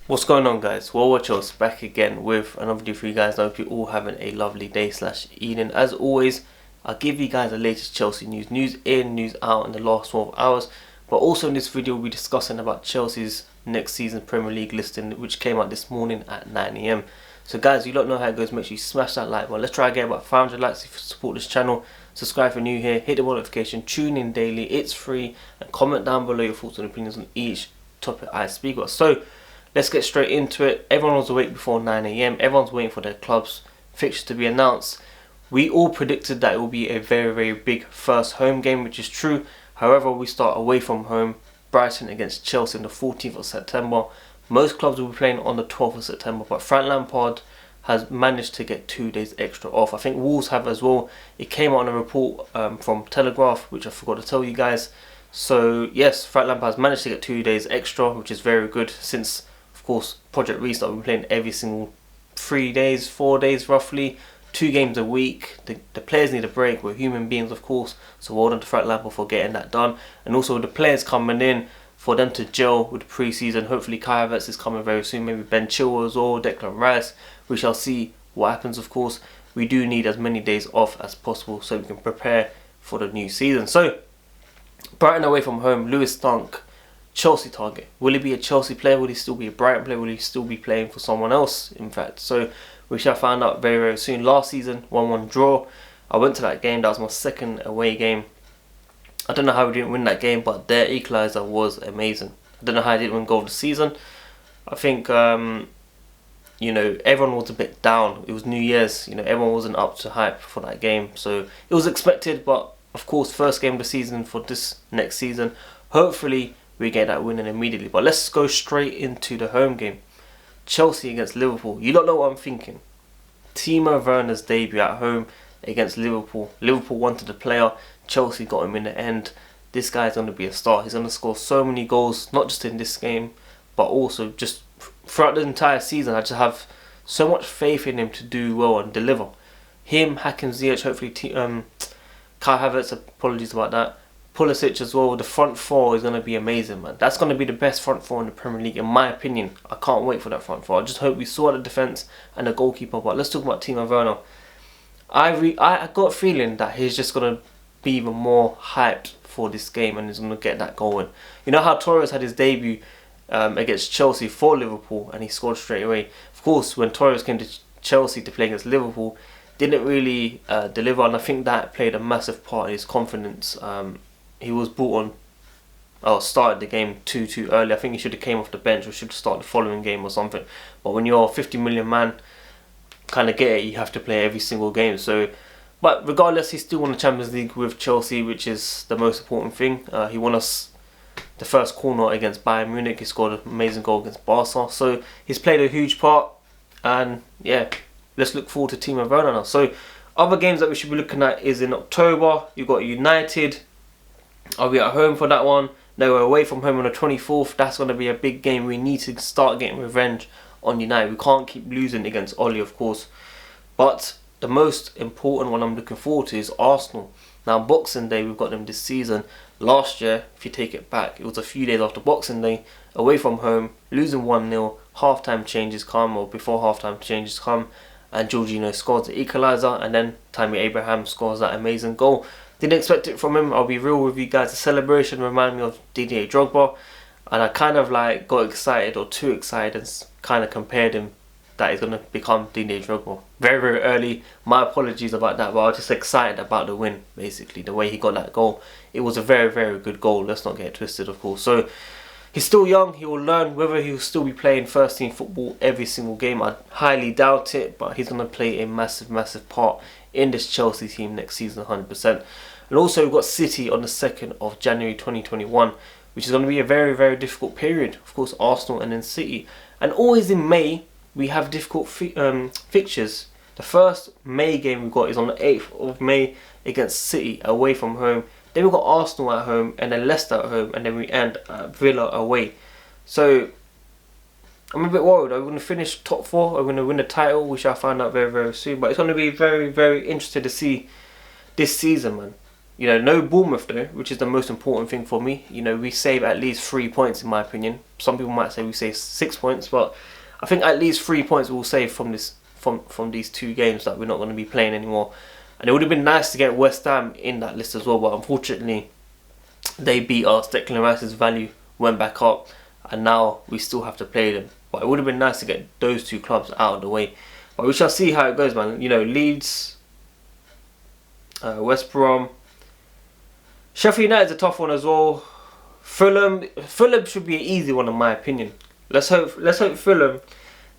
What's going on, guys? Well, watch us back again with another video for you guys. I hope you're all having a lovely day slash evening. As always, I'll give you guys the latest Chelsea news. News in, news out in the last 12 hours. But also in this video, we'll be discussing about Chelsea's next season Premier League listing, which came out this morning at 9 AM. So guys, you don't know how it goes, make sure you smash that like button. Let's try and get about 500 likes if you support this channel. Subscribe if you're new here, hit the notification, tune in daily, it's free, and comment down below your thoughts and opinions on each topic I speak about. So let's get straight into it. Everyone was awake before 9 AM. Everyone's waiting for their club's fixtures to be announced. We all predicted that it will be a very big first home game, which is true. However, we start away from home, Brighton against Chelsea on the 14th of September. Most clubs will be playing on the 12th of September, but Frank Lampard has managed to get 2 days extra off. I think Wolves have as well. It came out on a report from Telegraph, which I forgot to tell you guys. So yes, Frank Lampard has managed to get 2 days extra, which is very good since, of course, Project Restart, we've been playing every single 3 days, 4 days roughly, 2 games a week. The players need a break. We're human beings, of course, so well done to Frank Lampard for getting that done. And also the players coming in, for them to gel with the pre-season. Hopefully Kai Havertz is coming very soon, maybe Ben Chilwell as well, Declan Rice. We shall see what happens, of course. We do need as many days off as possible so we can prepare for the new season. So, Brighton away from home, Lewis Dunk, Chelsea target. Will he be a Chelsea player? Will he still be a Brighton player? Will he still be playing for someone else, in fact? So, we shall find out very soon. Last season, 1-1 draw. I went to that game. That was my second away game. I don't know how we didn't win that game, but their equaliser was amazing. I don't know how I didn't win goal of the season. I think, you know, everyone was a bit down. It was New Year's. You know, everyone wasn't up to hype for that game. So, it was expected, but, of course, first game of the season for this next season. Hopefully, we get that winning immediately. But let's go straight into the home game. Chelsea against Liverpool. You don't know what I'm thinking. Timo Werner's debut at home against Liverpool. Liverpool wanted a player. Chelsea got him in the end. This guy's going to be a star. He's going to score so many goals, not just in this game, but also just throughout the entire season. I just have so much faith in him to do well and deliver. Him, Hakim Ziyech, hopefully Kai Havertz, apologies about that. Pulisic as well. The front four is going to be amazing, man. That's going to be the best front four in the Premier League, in my opinion. I can't wait for that front four. I just hope we sort the defence and the goalkeeper. But let's talk about Timo Werner. I got a feeling that he's just going to be even more hyped for this game and he's going to get that goal in. You know how Torres had his debut against Chelsea for Liverpool and he scored straight away. Of course, when Torres came to Chelsea to play against Liverpool, didn't really deliver, and I think that played a massive part in his confidence. He was brought on, started the game too early. I think he should have came off the bench or should have started the following game or something. But when you're a 50 million man, kind of get it, you have to play every single game. So, but regardless, he still won the Champions League with Chelsea, which is the most important thing. He won us the first corner against Bayern Munich. He scored an amazing goal against Barca. So he's played a huge part. And yeah, let's look forward to Timo Werner now. So other games that we should be looking at is in October. You've got United. Are we at home for that one? No, we're away from home on the 24th. That's going to be a big game. We need to start getting revenge on United. We can't keep losing against Oli, of course. But the most important one I'm looking forward to is Arsenal. Now, Boxing Day, we've got them this season. Last year, if you take it back, it was a few days after Boxing Day, away from home, losing 1-0, half-time changes come, or before half-time changes come, and Jorginho scores the equaliser, and then Tammy Abraham scores that amazing goal. Didn't expect it from him, I'll be real with you guys. The celebration reminded me of Didier Drogba, and I kind of like got excited, or too excited, and kind of compared him that he's going to become Didier Drogba. Very early. My apologies about that, but I was just excited about the win, basically. The way he got that goal. It was a very good goal. Let's not get it twisted, of course. So, he's still young. He will learn whether he'll still be playing first team football every single game. I highly doubt it, but he's going to play a massive part in this Chelsea team next season, 100%. And also, we've got City on the 2nd of January 2021, which is going to be a very difficult period. Of course, Arsenal and then City. And always in May, we have difficult fixtures. The first May game we've got is on the 8th of May against City away from home. Then we've got Arsenal at home and then Leicester at home and then we end Villa away. So I'm a bit worried. Are we going to finish top 4? Are we going to win the title? We shall find out very soon. But it's going to be very interesting to see this season, man. You know, no Bournemouth though, which is the most important thing for me. You know, we save at least 3 points in my opinion. Some people might say we save 6 points, but I think at least 3 points we'll save from this from these 2 games that we're not going to be playing anymore. And it would have been nice to get West Ham in that list as well, but unfortunately they beat us. Declan Rice's value went back up, and now we still have to play them. But it would have been nice to get those 2 clubs out of the way. But we shall see how it goes, man. You know, Leeds, West Brom, Sheffield United's a tough one as well. Fulham should be an easy one in my opinion. Let's hope Fulham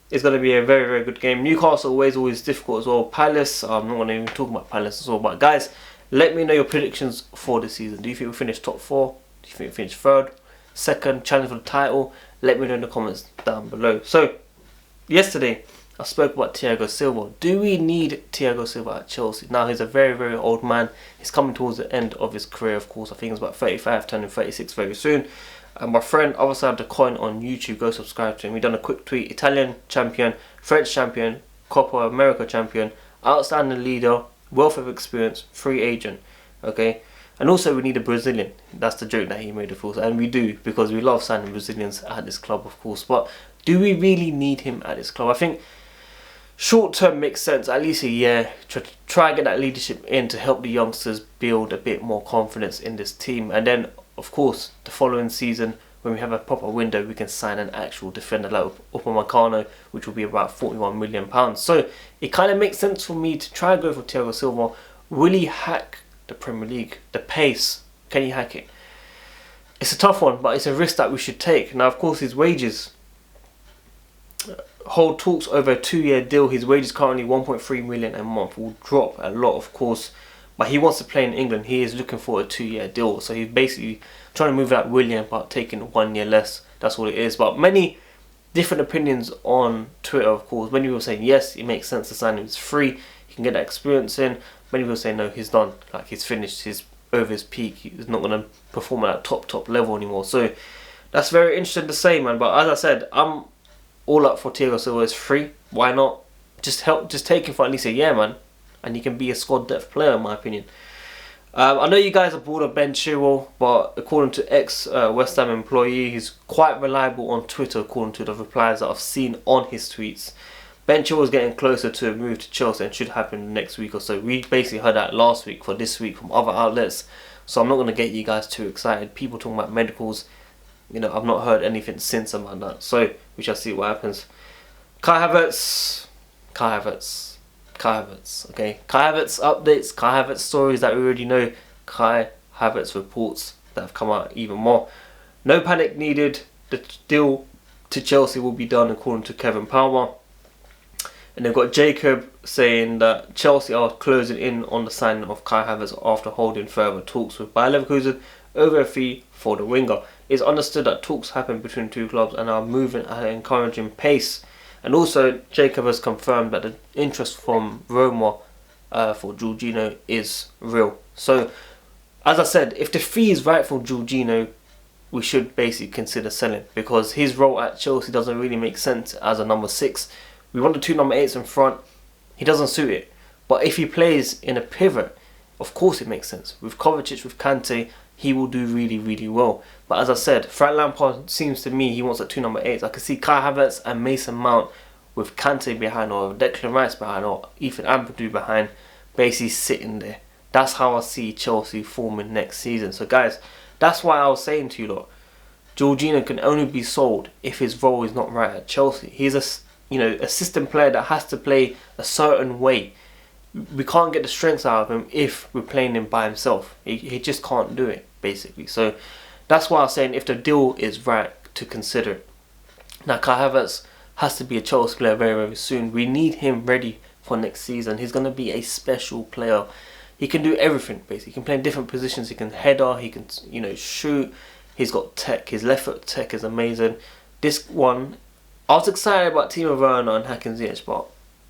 is going to be a very, very good game. Newcastle always difficult as well. Palace, I'm not going to even talk about Palace as well. But guys, let me know your predictions for the season. Do you think we'll finish top 4? Do you think we'll finish 3rd, 2nd, challenge for the title? Let me know in the comments down below. So, yesterday I spoke about Thiago Silva. Do we need Thiago Silva at Chelsea? Now, he's a very, very old man. He's coming towards the end of his career, of course. I think he's about 35, turning 36 very soon. And my friend, other side of the coin on YouTube, go subscribe to him. We've done a quick tweet. Italian champion, French champion, Copa America champion, outstanding leader, wealth of experience, free agent. Okay? And also we need a Brazilian. That's the joke that he made, of course. And we do, because we love signing Brazilians at this club, of course. But do we really need him at this club? I think short term makes sense, at least a year. Try and get that leadership in to help the youngsters build a bit more confidence in this team. And then, of course, the following season, when we have a proper window, we can sign an actual defender like Upamecano, which will be about £41 million. So it kind of makes sense for me to try and go for Thiago Silva. Will he hack the Premier League? The pace, can he hack it? It's a tough one, but it's a risk that we should take. Now, of course, his wages hold talks over a 2-year deal. His wages currently 1.3 million a month, will drop a lot, of course. But he wants to play in England. He is looking for a 2-year deal. So he's basically trying to move out William, but taking 1 year less. That's what it is. But many different opinions on Twitter, of course. Many people saying, yes, it makes sense to sign him. It's free. He can get that experience in. Many people say, no, he's done. Like, he's finished. He's over his peak. He's not going to perform at that top level anymore. So that's very interesting to say, man. But as I said, I'm all up for Thiago Silva. It's free. Why not? Just take him for at least a year, man. And he can be a squad depth player, in my opinion. I know you guys are bored of Ben Chilwell, but according to ex-West Ham employee, he's quite reliable on Twitter, according to the replies that I've seen on his tweets. Ben Chilwell is getting closer to a move to Chelsea and should happen next week or so. We basically heard that last week for this week from other outlets, so I'm not going to get you guys too excited. People talking about medicals, you know, I've not heard anything since about that, so we shall see what happens. Kai Havertz, okay. Kai Havertz updates, Kai Havertz stories that we already know, Kai Havertz reports that have come out even more. No panic needed. The deal to Chelsea will be done according to Kevin Palmer. And they've got Jacob saying that Chelsea are closing in on the signing of Kai Havertz after holding further talks with Bayer Leverkusen over a fee for the winger. It's understood that talks happen between 2 clubs and are moving at an encouraging pace. And also, Jacob has confirmed that the interest from Roma for Jorginho is real. So, as I said, if the fee is right for Jorginho, we should basically consider selling, because his role at Chelsea doesn't really make sense as a number 6. We want the 2 number 8s in front. He doesn't suit it. But if he plays in a pivot, of course it makes sense. With Kovacic, with Kante, he will do really, really well. But as I said, Frank Lampard seems to me he wants that 2 number 8s. I can see Kai Havertz and Mason Mount with Kante behind, or Declan Rice behind, or Ethan Ampadu behind, basically sitting there. That's how I see Chelsea forming next season. So guys, that's why I was saying to you lot, Jorginho can only be sold if his role is not right at Chelsea. He's a system player that has to play a certain way. We can't get the strengths out of him if we're playing him by himself. He just can't do it, basically. So that's why I was saying if the deal is right, to consider it. Now, Kai Havertz has to be a Chelsea player very, very soon. We need him ready for next season. He's going to be a special player. He can do everything, basically. He can play in different positions. He can header. He can, shoot. He's got tech. His left foot tech is amazing. This one, I was excited about Timo Werner and Hakan Ziyech, but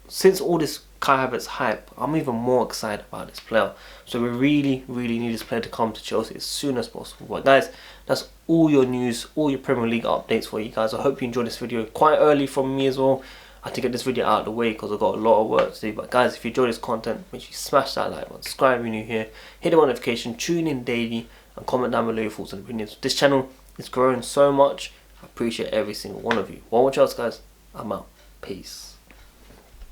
since all this Kai Havertz hype, I'm even more excited about this player. So we really, really need this player to come to Chelsea as soon as possible. But guys, that's all your news, all your Premier League updates for you guys. I hope you enjoyed this video. Quite early from me as well. I had to get this video out of the way because I've got a lot of work to do. But guys, if you enjoy this content, make sure you smash that like button, subscribe if you're new here, hit the notification, tune in daily, and comment down below your thoughts and opinions. This channel is growing so much. I appreciate every single one of you. Well, watch out, guys. I'm out. Peace.